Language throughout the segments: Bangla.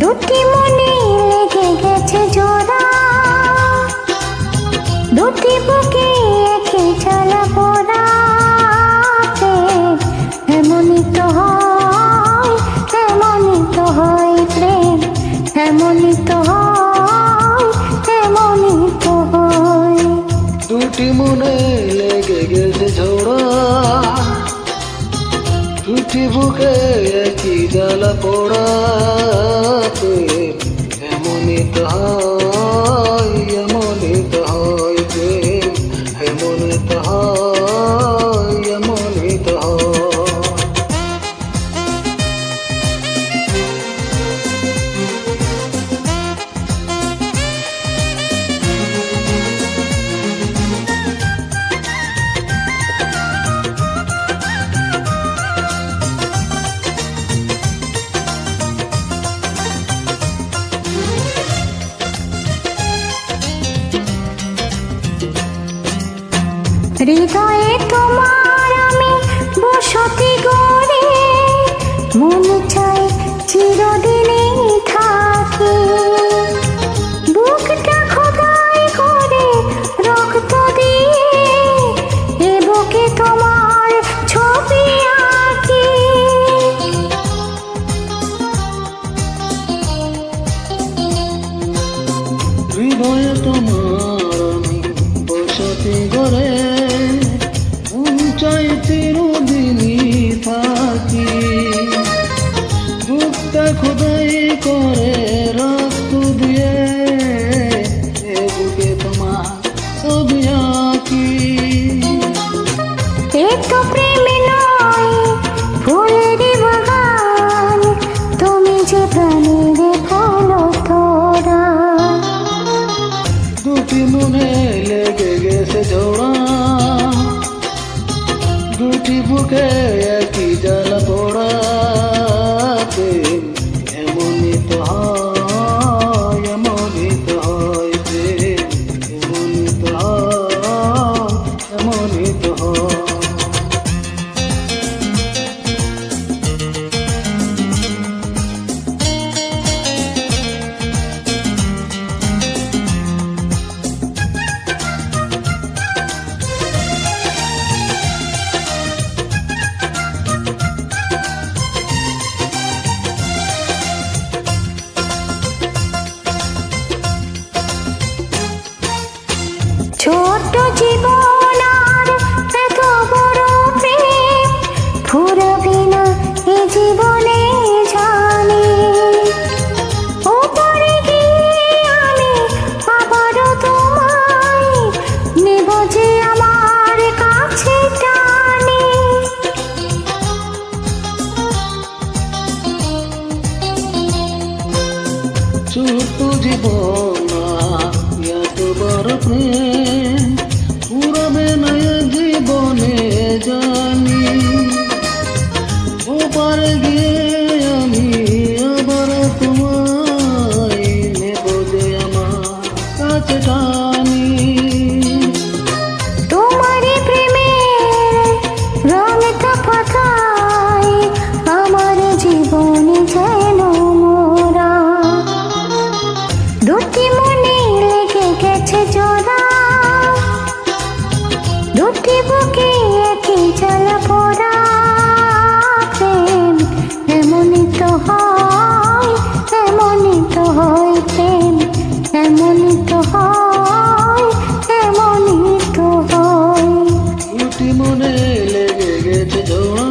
দুটি মনে লেগে গেছে জোড়া, দুটি বুকে একই জ্বালা পোড়া। এমনই তো হয়, এমনই তো হয় প্রেম, এমনই তো হয়, এমনই তো হয়। দুটি মনে লেগে গেছে ঝোড়া, দুটি বুকে একই জ্বালা পোড়া। এমনই তো হয়, এমনই তো হয় প্রেম, এমনই তো হয়, এমনই তো হয়। হৃদয়ে তোমার আমি বসতি গড়ে, মন চাই চিরদিনই থাকি। বুকটা খোদাই করে রক্ত দিয়ে, এ বুকে তোমার ছবি আঁকি। হৃদয়ে তোমার আমি বসতি গড়ে, চাই চিরদিনই থাকি। বুকটা খোদাই করে রক্ত দিয়ে, এ বুকে তোমার ছবি আঁকি। এ তো প্রেমে নয় ফুলের বাগান, তুমি যে প্রাণীরে ফলো তোরা। দুটি মনে লেগে গেছে জোড়া, দুটি বুকে একই জ্বালা পোড়া। এমনই তো হয়, এমনই তো হয় প্রেম, এমনই তো হয়, এমনই তো হয়। ছোট্ট জীবন আর এত বড় প্রেম ফুরাবে না এ জীবনে জানি। ওপরে গিয়ে আমি আবারও তোমায় নেব যে আমার কাছে টানি। ছোট্ট জীবন এত বড় প্রেম পুরাবে না জীবনে জানি। ওপার গিয়ে আমি আবার তোমায় নেব যে আমার কাছে টানি। তোমারই প্রেমের রং পাতায় আমার জীবনে যেন মোরা। দুটি মনে লেগে গেছে জোড়া, দুটি বুকে একই জ্বালা পোড়া। প্রেম এমনই তো হয়, এমনই তো হয় প্রেম, এমনই তো হয়, এমনই তো হয়। দুটি মনে লেগে গেছে জোড়া,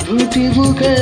দুটি বুকে